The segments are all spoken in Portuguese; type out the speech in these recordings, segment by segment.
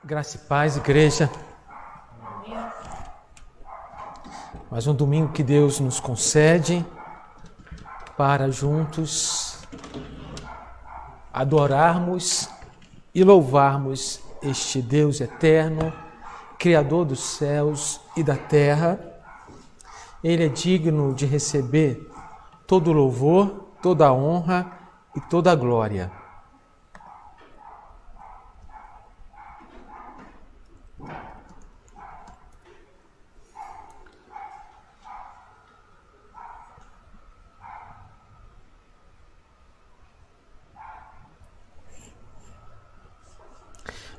Graça e paz, igreja. Mais um domingo que Deus nos concede para juntos adorarmos e louvarmos este Deus eterno, Criador dos céus e da terra. Ele é digno de receber todo o louvor, toda a honra e toda a glória.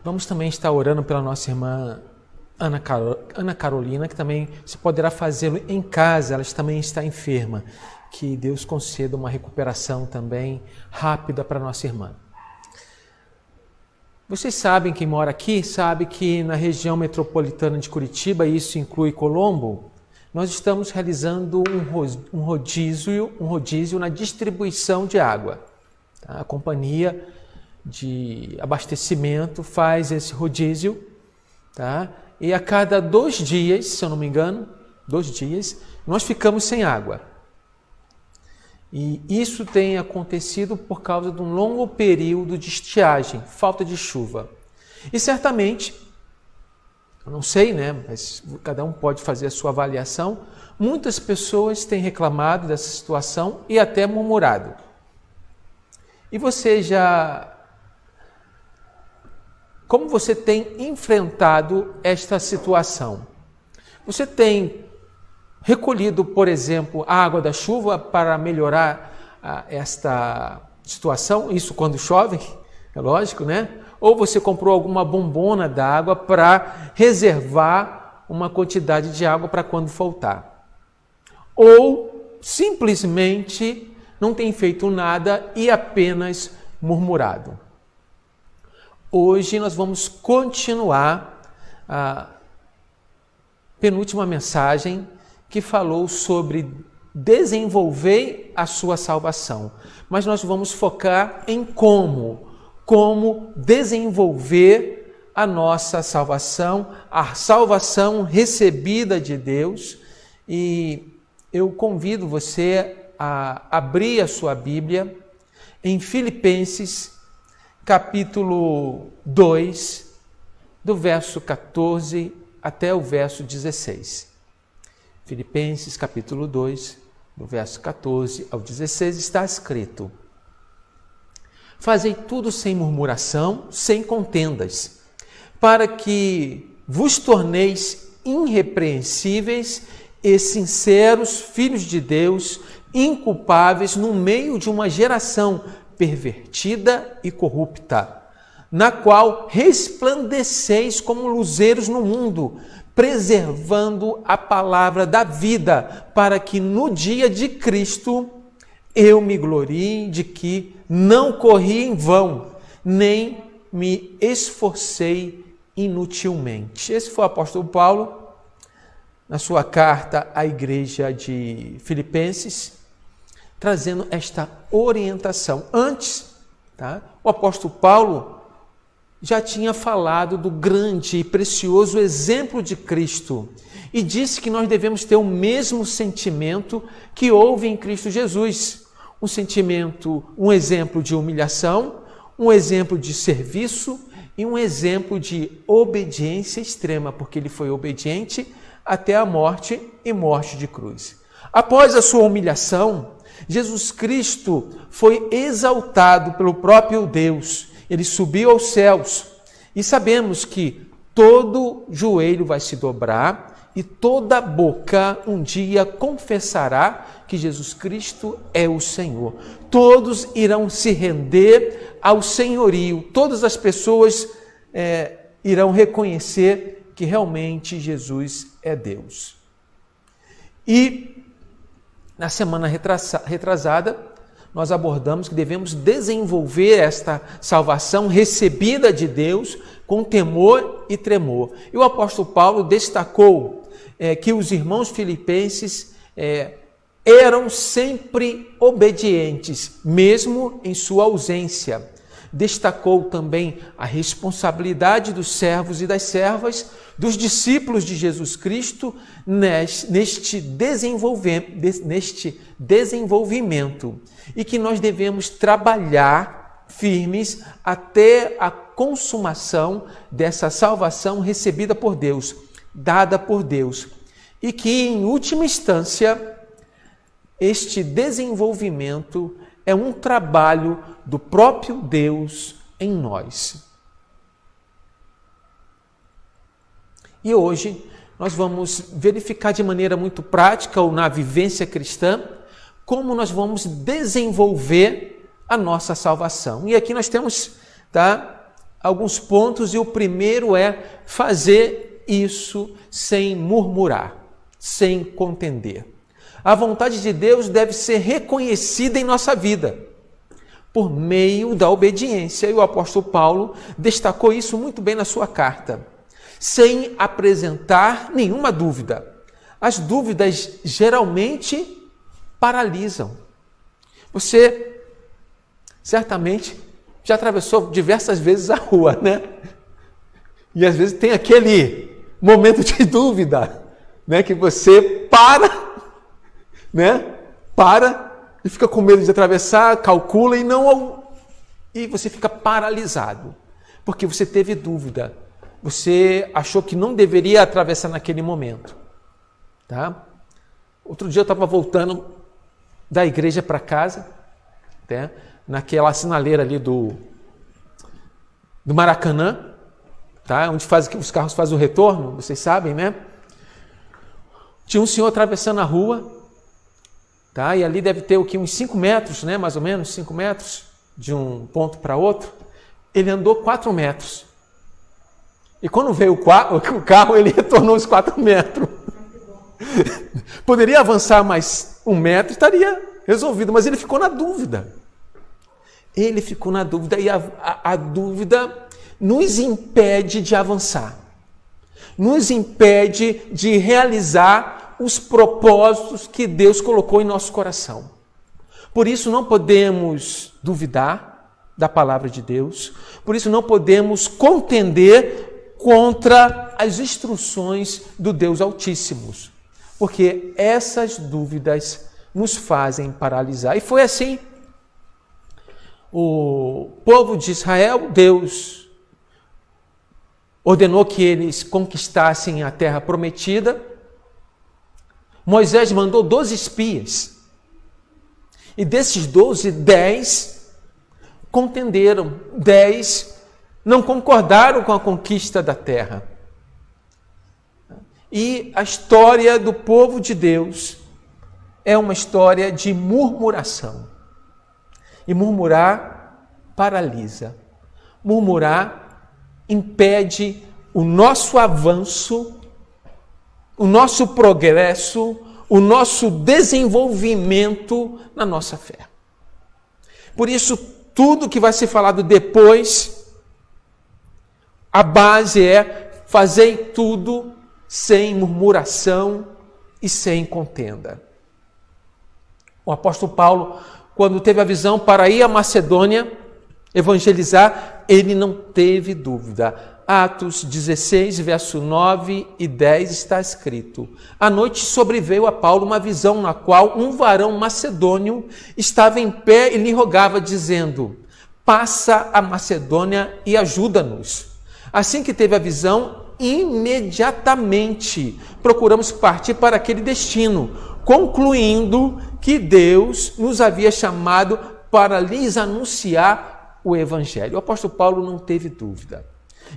Vamos também estar orando pela nossa irmã Ana Carolina, que também se poderá fazê-lo em casa, ela também está enferma. Que Deus conceda uma recuperação também rápida para nossa irmã. Vocês sabem, quem mora aqui, sabe que na região metropolitana de Curitiba, e isso inclui Colombo, nós estamos realizando um rodízio na distribuição de água. A companhia de abastecimento faz esse rodízio, tá? E a cada 2 dias, se eu não me engano, 2 dias, nós ficamos sem água. E isso tem acontecido por causa de um longo período de estiagem, falta de chuva. E certamente, eu não sei, né, mas cada um pode fazer a sua avaliação, muitas pessoas têm reclamado dessa situação e até murmurado. E você como você tem enfrentado esta situação? Você tem recolhido, por exemplo, a água da chuva para melhorar esta situação? Isso quando chove, é lógico, né? Ou você comprou alguma bombona d'água para reservar uma quantidade de água para quando faltar? Ou simplesmente não tem feito nada e apenas murmurado? Hoje nós vamos continuar a penúltima mensagem que falou sobre desenvolver a sua salvação. Mas nós vamos focar em como desenvolver a nossa salvação, a salvação recebida de Deus. E eu convido você a abrir a sua Bíblia em Filipenses, capítulo 2, do verso 14 até o verso 16. Filipenses, capítulo 2, do verso 14 ao 16, está escrito: Fazei tudo sem murmuração, sem contendas, para que vos torneis irrepreensíveis e sinceros filhos de Deus, inculpáveis no meio de uma geração pervertida e corrupta, na qual resplandeceis como luzeiros no mundo, preservando a palavra da vida, para que no dia de Cristo eu me glorie de que não corri em vão, nem me esforcei inutilmente. Esse foi o apóstolo Paulo, na sua carta à igreja de Filipenses, trazendo esta orientação. Antes, o apóstolo Paulo já tinha falado do grande e precioso exemplo de Cristo e disse que nós devemos ter o mesmo sentimento que houve em Cristo Jesus. Um sentimento, um exemplo de humilhação, um exemplo de serviço e um exemplo de obediência extrema, porque ele foi obediente até a morte e morte de cruz. Após a sua humilhação, Jesus Cristo foi exaltado pelo próprio Deus. Ele subiu aos céus. E sabemos que todo joelho vai se dobrar e toda boca um dia confessará que Jesus Cristo é o Senhor. Todos irão se render ao senhorio. Todas as pessoas irão reconhecer que realmente Jesus é Deus. E na semana retrasada, nós abordamos que devemos desenvolver esta salvação recebida de Deus com temor e tremor. E o apóstolo Paulo destacou que os irmãos filipenses eram sempre obedientes, mesmo em sua ausência. destacou também a responsabilidade dos servos e das servas, dos discípulos de Jesus Cristo, neste desenvolvimento, e que nós devemos trabalhar firmes até a consumação dessa salvação recebida por Deus, dada por Deus, e que, em última instância, este desenvolvimento é um trabalho do próprio Deus em nós. E hoje nós vamos verificar de maneira muito prática, ou na vivência cristã, como nós vamos desenvolver a nossa salvação. E aqui nós temos alguns pontos, e o primeiro é fazer isso sem murmurar, sem contender. A vontade de Deus deve ser reconhecida em nossa vida por meio da obediência, e o apóstolo Paulo destacou isso muito bem na sua carta, sem apresentar nenhuma dúvida. As dúvidas geralmente paralisam. Você certamente já atravessou diversas vezes a rua, né? E às vezes tem aquele momento de dúvida, né? Que você para e fica com medo de atravessar, calcula e você fica paralisado, porque você teve dúvida, você achou que não deveria atravessar naquele momento, tá? Outro dia eu estava voltando da igreja para casa, né? Naquela sinaleira ali do Maracanã, tá? Onde os carros fazem o retorno, vocês sabem, né? Tinha um senhor atravessando a rua, tá? E ali deve ter uns 5 metros, né? Mais ou menos 5 metros de um ponto para outro. Ele andou 4 metros. E quando veio o carro, ele retornou os 4 metros. Poderia avançar mais 1 metro, estaria resolvido, mas ele ficou na dúvida. Ele ficou na dúvida, e a dúvida nos impede de avançar, nos impede de realizar os propósitos que Deus colocou em nosso coração. Por isso não podemos duvidar da palavra de Deus, por isso não podemos contender contra as instruções do Deus Altíssimo, porque essas dúvidas nos fazem paralisar. E foi assim. O povo de Israel, Deus ordenou que eles conquistassem a terra prometida. Moisés mandou 12 espias. E desses 12, 10 contenderam, 10 não concordaram com a conquista da terra. E a história do povo de Deus é uma história de murmuração. E murmurar paralisa. Murmurar impede o nosso avanço, o nosso progresso, o nosso desenvolvimento na nossa fé. Por isso, tudo que vai ser falado depois, a base é fazer tudo sem murmuração e sem contenda. O apóstolo Paulo, quando teve a visão para ir à Macedônia evangelizar, ele não teve dúvida. Atos 16, verso 9 e 10 está escrito: à noite sobreveio a Paulo uma visão na qual um varão macedônio estava em pé e lhe rogava, dizendo: passa a Macedônia e ajuda-nos. Assim que teve a visão, imediatamente procuramos partir para aquele destino, concluindo que Deus nos havia chamado para lhes anunciar o Evangelho. O apóstolo Paulo não teve dúvida.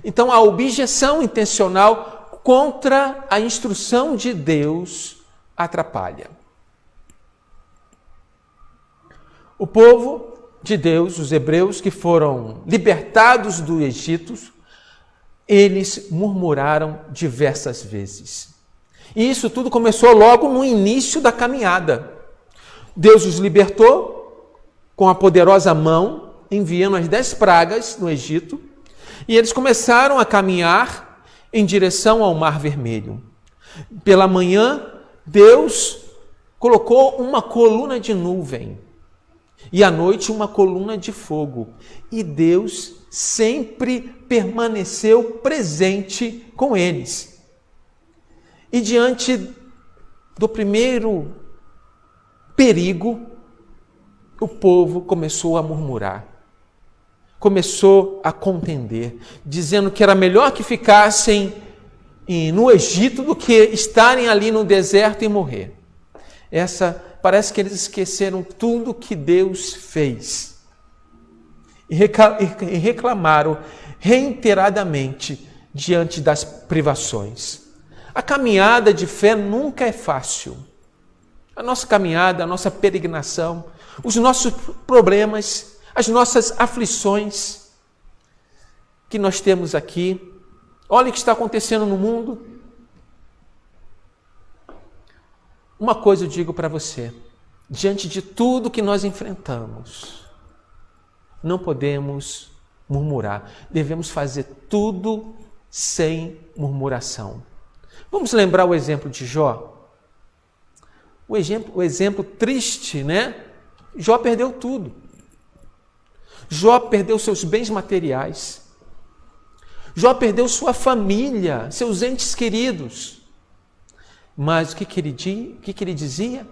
Então, a objeção intencional contra a instrução de Deus atrapalha. O povo de Deus, os hebreus que foram libertados do Egito, eles murmuraram diversas vezes. E isso tudo começou logo no início da caminhada. Deus os libertou com a poderosa mão, enviando as 10 pragas no Egito, e eles começaram a caminhar em direção ao Mar Vermelho. Pela manhã, Deus colocou uma coluna de nuvem, e à noite uma coluna de fogo. E Deus sempre permaneceu presente com eles. E diante do primeiro perigo, o povo começou a murmurar, começou a contender, dizendo que era melhor que ficassem no Egito do que estarem ali no deserto e morrer. Parece que eles esqueceram tudo que Deus fez e reclamaram reiteradamente diante das privações. A caminhada de fé nunca é fácil. A nossa caminhada, a nossa peregrinação, os nossos problemas, as nossas aflições que nós temos aqui. Olha o que está acontecendo no mundo. Uma coisa eu digo para você, diante de tudo que nós enfrentamos, não podemos murmurar, devemos fazer tudo sem murmuração. Vamos lembrar o exemplo de Jó? O exemplo triste, né? Jó perdeu tudo. Jó perdeu seus bens materiais. Jó perdeu sua família, seus entes queridos. Mas o que ele dizia?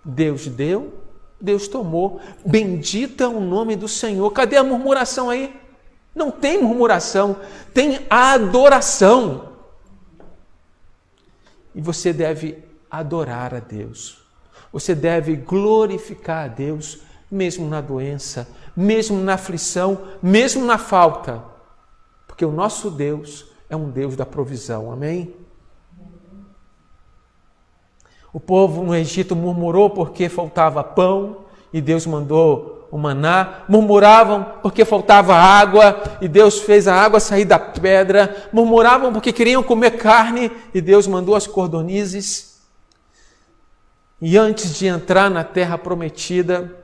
Deus deu, Deus tomou. Bendito é o nome do Senhor. Cadê a murmuração aí? Não tem murmuração, tem adoração. E você deve adorar a Deus. Você deve glorificar a Deus, mesmo na doença, mesmo na aflição, mesmo na falta. Porque o nosso Deus é um Deus da provisão. Amém? O povo no Egito murmurou porque faltava pão e Deus mandou o maná. Murmuravam porque faltava água e Deus fez a água sair da pedra. Murmuravam porque queriam comer carne e Deus mandou as cordonizes. E antes de entrar na terra prometida,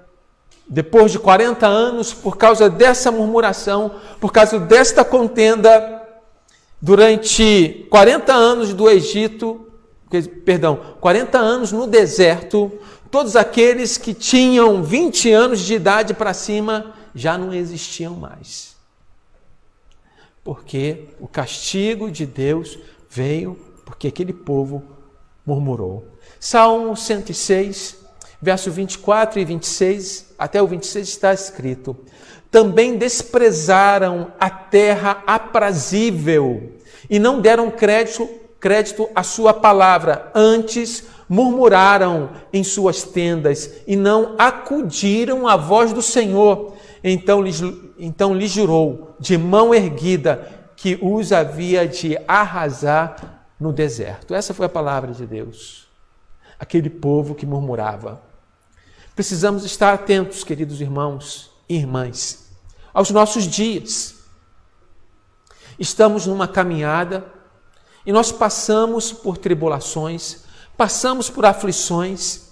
depois de 40 anos, por causa dessa murmuração, por causa desta contenda, durante 40 anos do Egito, 40 anos no deserto, todos aqueles que tinham 20 anos de idade para cima já não existiam mais. Porque o castigo de Deus veio porque aquele povo murmurou. Salmo 106, verso 24 e 26, até o 26 está escrito: também desprezaram a terra aprazível e não deram crédito à sua palavra, antes murmuraram em suas tendas e não acudiram à voz do Senhor. Então lhes jurou de mão erguida que os havia de arrasar no deserto. Essa foi a palavra de Deus. Aquele povo que murmurava. Precisamos estar atentos, queridos irmãos e irmãs, aos nossos dias. Estamos numa caminhada e nós passamos por tribulações, passamos por aflições.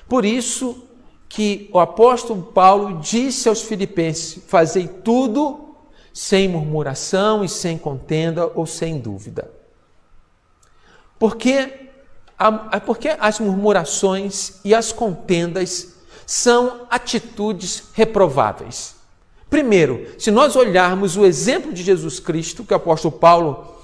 Por isso que o apóstolo Paulo disse aos filipenses: fazei tudo sem murmuração e sem contenda ou sem dúvida. Porque as murmurações e as contendas são atitudes reprováveis. Primeiro, se nós olharmos o exemplo de Jesus Cristo, que o apóstolo Paulo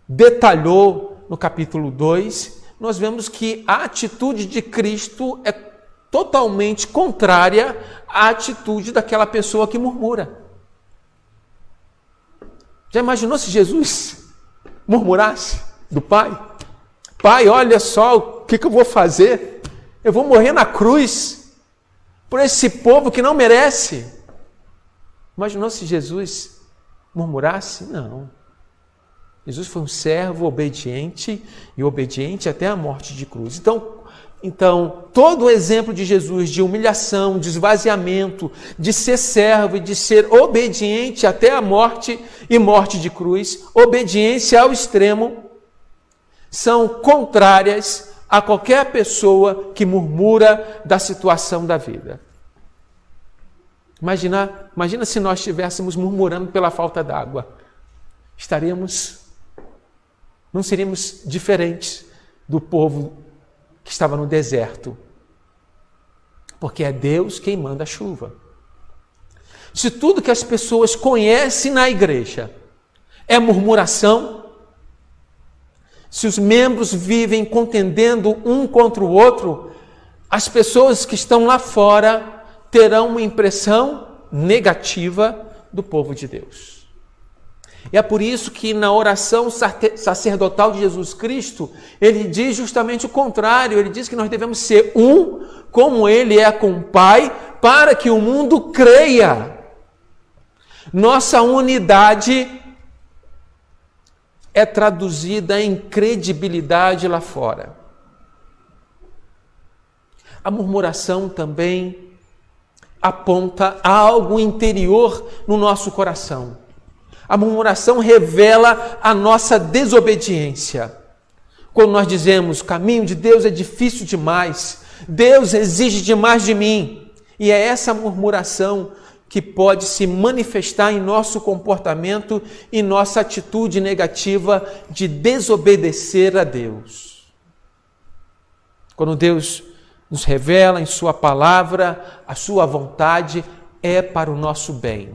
detalhou no capítulo 2, nós vemos que a atitude de Cristo é totalmente contrária à atitude daquela pessoa que murmura. Já imaginou se Jesus murmurasse do Pai? Pai, olha só o que eu vou fazer. Eu vou morrer na cruz por esse povo que não merece. Imaginou se Jesus murmurasse? Não. Jesus foi um servo obediente e obediente até a morte de cruz. Então, todo o exemplo de Jesus de humilhação, de esvaziamento, de ser servo e de ser obediente até a morte e morte de cruz, obediência ao extremo, são contrárias a qualquer pessoa que murmura da situação da vida. Imagina se nós estivéssemos murmurando pela falta d'água. Não seríamos diferentes do povo que estava no deserto. porque é Deus quem manda a chuva. Se tudo que as pessoas conhecem na igreja é murmuração, se os membros vivem contendendo um contra o outro, as pessoas que estão lá fora terão uma impressão negativa do povo de Deus. E é por isso que na oração sacerdotal de Jesus Cristo, ele diz justamente o contrário. Ele diz que nós devemos ser um, como ele é com o Pai, para que o mundo creia. Nossa unidade é traduzida em credibilidade lá fora. A murmuração também aponta a algo interior no nosso coração. A murmuração revela a nossa desobediência. Quando nós dizemos, o caminho de Deus é difícil demais, Deus exige demais de mim. E é essa murmuração que pode se manifestar em nosso comportamento e nossa atitude negativa de desobedecer a Deus. Quando Deus nos revela em sua palavra, a sua vontade é para o nosso bem.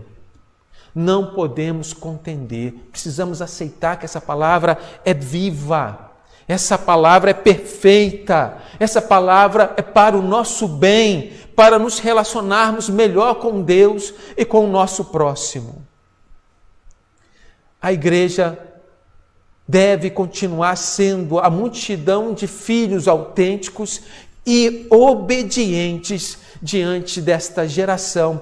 Não podemos contender, precisamos aceitar que essa palavra é viva, essa palavra é perfeita, essa palavra é para o nosso bem, para nos relacionarmos melhor com Deus e com o nosso próximo. A igreja deve continuar sendo a multidão de filhos autênticos e obedientes diante desta geração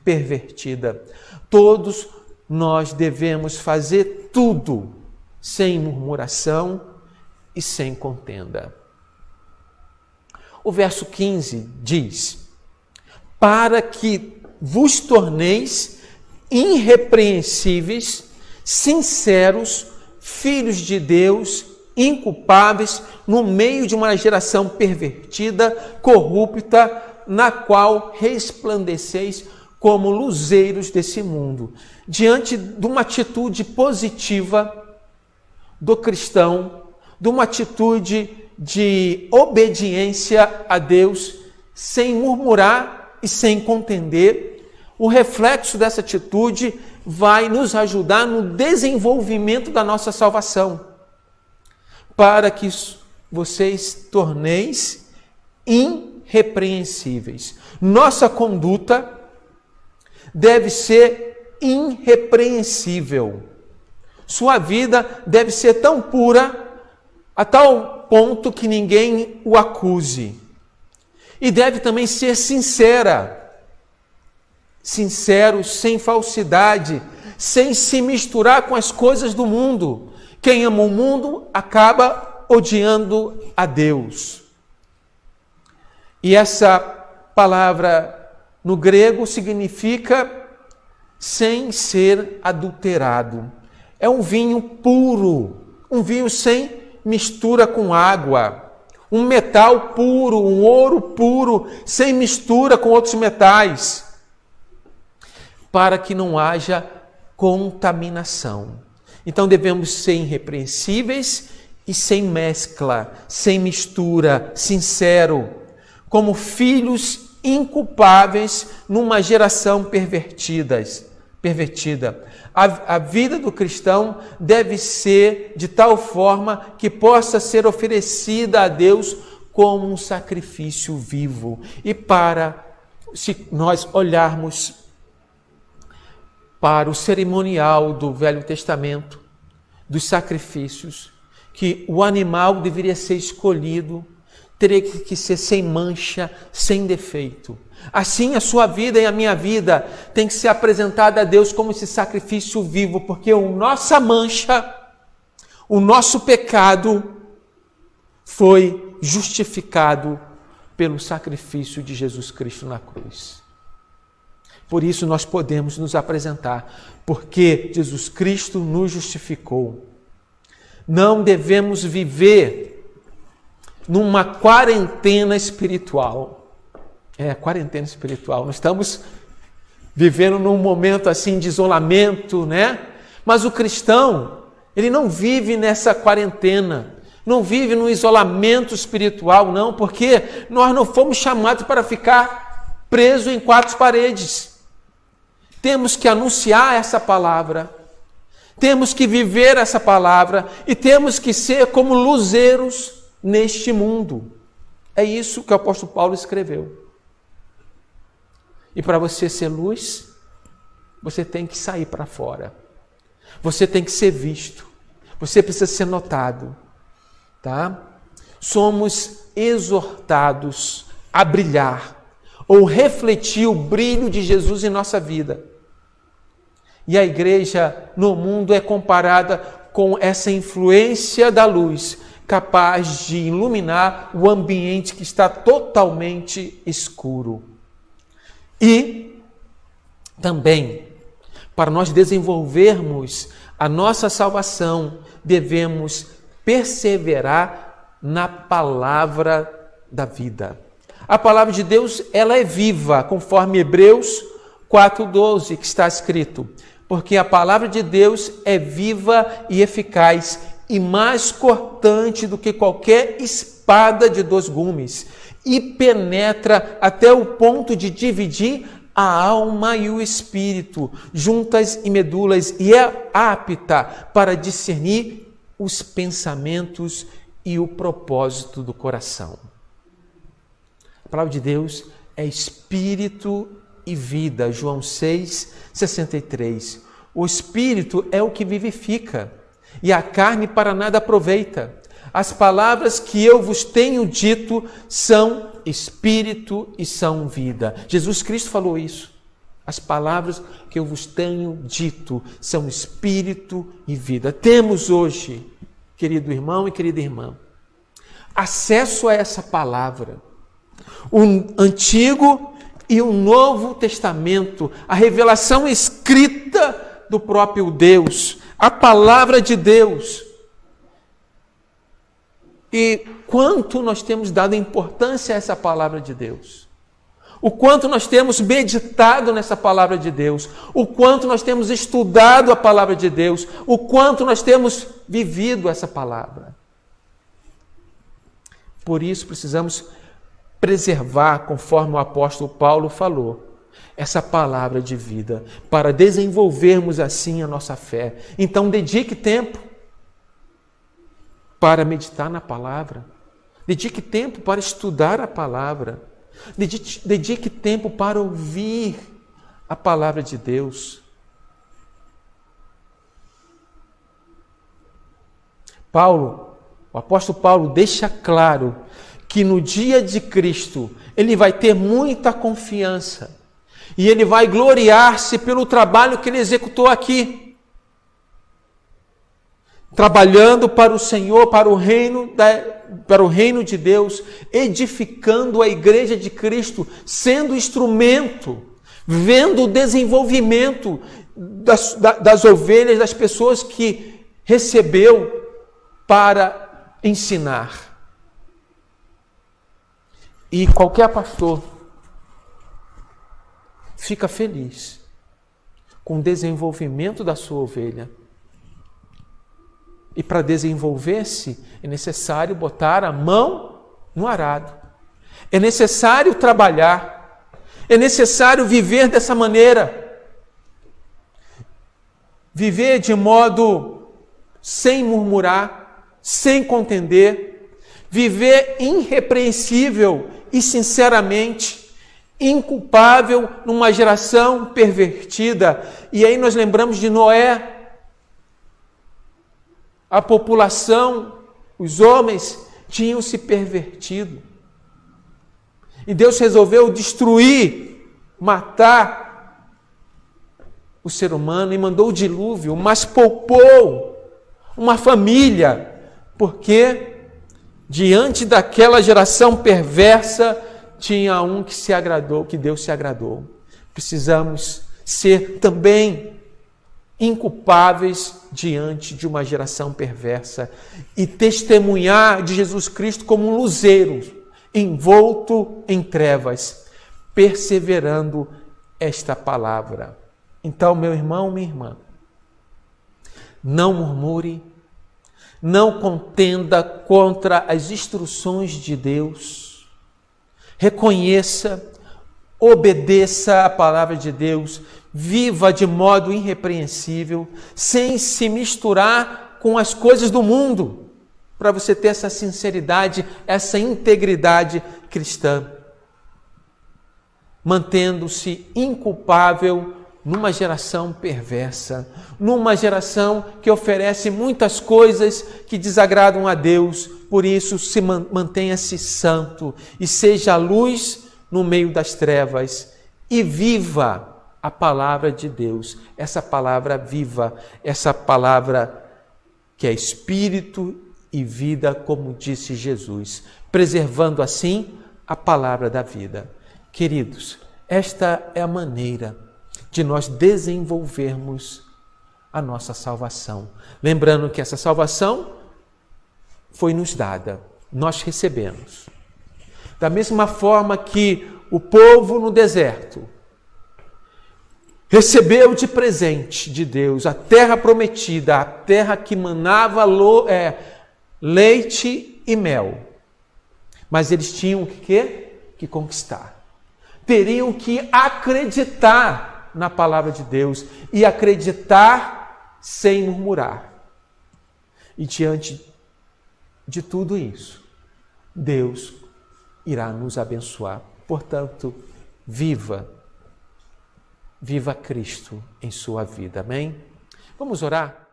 pervertida. Todos nós devemos fazer tudo sem murmuração e sem contenda. O verso 15 diz: para que vos torneis irrepreensíveis, sinceros, filhos de Deus, inculpáveis, no meio de uma geração pervertida, corrupta, na qual resplandeceis como luzeiros desse mundo. Diante de uma atitude positiva do cristão, de uma atitude de obediência a Deus, sem murmurar e sem contender, o reflexo dessa atitude vai nos ajudar no desenvolvimento da nossa salvação, para que vocês torneis irrepreensíveis. Nossa conduta deve ser irrepreensível. Sua vida deve ser tão pura, a tal ponto que ninguém o acuse. E deve também ser sincera. Sincero, sem falsidade, sem se misturar com as coisas do mundo. Quem ama o mundo acaba odiando a Deus. E essa palavra no grego significa sem ser adulterado. É um vinho puro, um vinho sem mistura com água, um metal puro, um ouro puro, sem mistura com outros metais, para que não haja contaminação. Então devemos ser irrepreensíveis e sem mescla, sem mistura, sincero, como filhos inculpáveis numa geração pervertida. A vida do cristão deve ser de tal forma que possa ser oferecida a Deus como um sacrifício vivo. E se nós olharmos para o cerimonial do Velho Testamento, dos sacrifícios, que o animal deveria ser escolhido, teria que ser sem mancha, sem defeito. Assim, a sua vida e a minha vida tem que ser apresentada a Deus como esse sacrifício vivo, porque a nossa mancha, o nosso pecado foi justificado pelo sacrifício de Jesus Cristo na cruz. Por isso nós podemos nos apresentar, porque Jesus Cristo nos justificou. Não devemos viver numa quarentena espiritual. Quarentena espiritual. Nós estamos vivendo num momento assim de isolamento, né? Mas o cristão, ele não vive nessa quarentena. não vive no isolamento espiritual, não, porque nós não fomos chamados para ficar presos em quatro paredes. Temos que anunciar essa palavra, temos que viver essa palavra e temos que ser como luzeiros neste mundo. É isso que o apóstolo Paulo escreveu. E para você ser luz, você tem que sair para fora. Você tem que ser visto. Você precisa ser notado. Tá? Somos exortados a brilhar ou refletir o brilho de Jesus em nossa vida. E a igreja no mundo é comparada com essa influência da luz, capaz de iluminar o ambiente que está totalmente escuro. E também, para nós desenvolvermos a nossa salvação, devemos perseverar na palavra da vida. A palavra de Deus, ela é viva, conforme Hebreus 4:12, que está escrito: porque a palavra de Deus é viva e eficaz e mais cortante do que qualquer espada de 2 gumes, e penetra até o ponto de dividir a alma e o espírito, juntas e medulas, e é apta para discernir os pensamentos e o propósito do coração. A palavra de Deus é espírito e vida. João 6:63. O espírito é o que vivifica, e a carne para nada aproveita. As palavras que eu vos tenho dito são espírito e são vida. Jesus Cristo falou isso. As palavras que eu vos tenho dito são espírito e vida. Temos hoje, querido irmão e querida irmã, acesso a essa palavra. O Antigo e o Novo Testamento, a revelação escrita do próprio Deus, a palavra de Deus. E quanto nós temos dado importância a essa palavra de Deus. O quanto nós temos meditado nessa palavra de Deus. O quanto nós temos estudado a palavra de Deus. O quanto nós temos vivido essa palavra. Por isso precisamos preservar, conforme o apóstolo Paulo falou, essa palavra de vida, para desenvolvermos assim a nossa fé. Então dedique tempo para meditar na palavra. Dedique tempo para estudar a palavra. Dedique tempo para ouvir a palavra de Deus. O apóstolo Paulo deixa claro que no dia de Cristo ele vai ter muita confiança e ele vai gloriar-se pelo trabalho que ele executou aqui. Trabalhando para o Senhor, para o reino de Deus, edificando a igreja de Cristo, sendo instrumento, vendo o desenvolvimento das ovelhas, das pessoas que recebeu para ensinar. E qualquer pastor fica feliz com o desenvolvimento da sua ovelha. E para desenvolver-se, é necessário botar a mão no arado. É necessário trabalhar. É necessário viver dessa maneira. Viver de modo sem murmurar, sem contender. Viver irrepreensível e sinceramente, inculpável numa geração pervertida. E aí nós lembramos de Noé. A população, os homens, tinham se pervertido. E Deus resolveu destruir, matar o ser humano e mandou o dilúvio, mas poupou uma família, porque diante daquela geração perversa tinha um que se agradou, que Deus se agradou. Precisamos ser também inculpáveis diante de uma geração perversa e testemunhar de Jesus Cristo como um luzeiro envolto em trevas, perseverando esta palavra. Então, meu irmão, minha irmã, não murmure, Não contenda contra as instruções de Deus. Reconheça, obedeça a palavra de Deus, viva de modo irrepreensível, sem se misturar com as coisas do mundo, para você ter essa sinceridade, essa integridade cristã, mantendo-se inculpável numa geração perversa, numa geração que oferece muitas coisas que desagradam a Deus. Por isso, mantenha-se santo e seja a luz no meio das trevas e viva a palavra de Deus, essa palavra viva, essa palavra que é espírito e vida, como disse Jesus, preservando assim a palavra da vida. Queridos, esta é a maneira de nós desenvolvermos a nossa salvação. Lembrando que essa salvação foi nos dada, nós recebemos. Da mesma forma que o povo no deserto recebeu de presente de Deus a terra prometida, a terra que manava leite e mel. Mas eles tinham que conquistar. Teriam que acreditar na palavra de Deus e acreditar sem murmurar. E diante de tudo isso, Deus irá nos abençoar. Portanto, viva Cristo em sua vida. Amém? Vamos orar?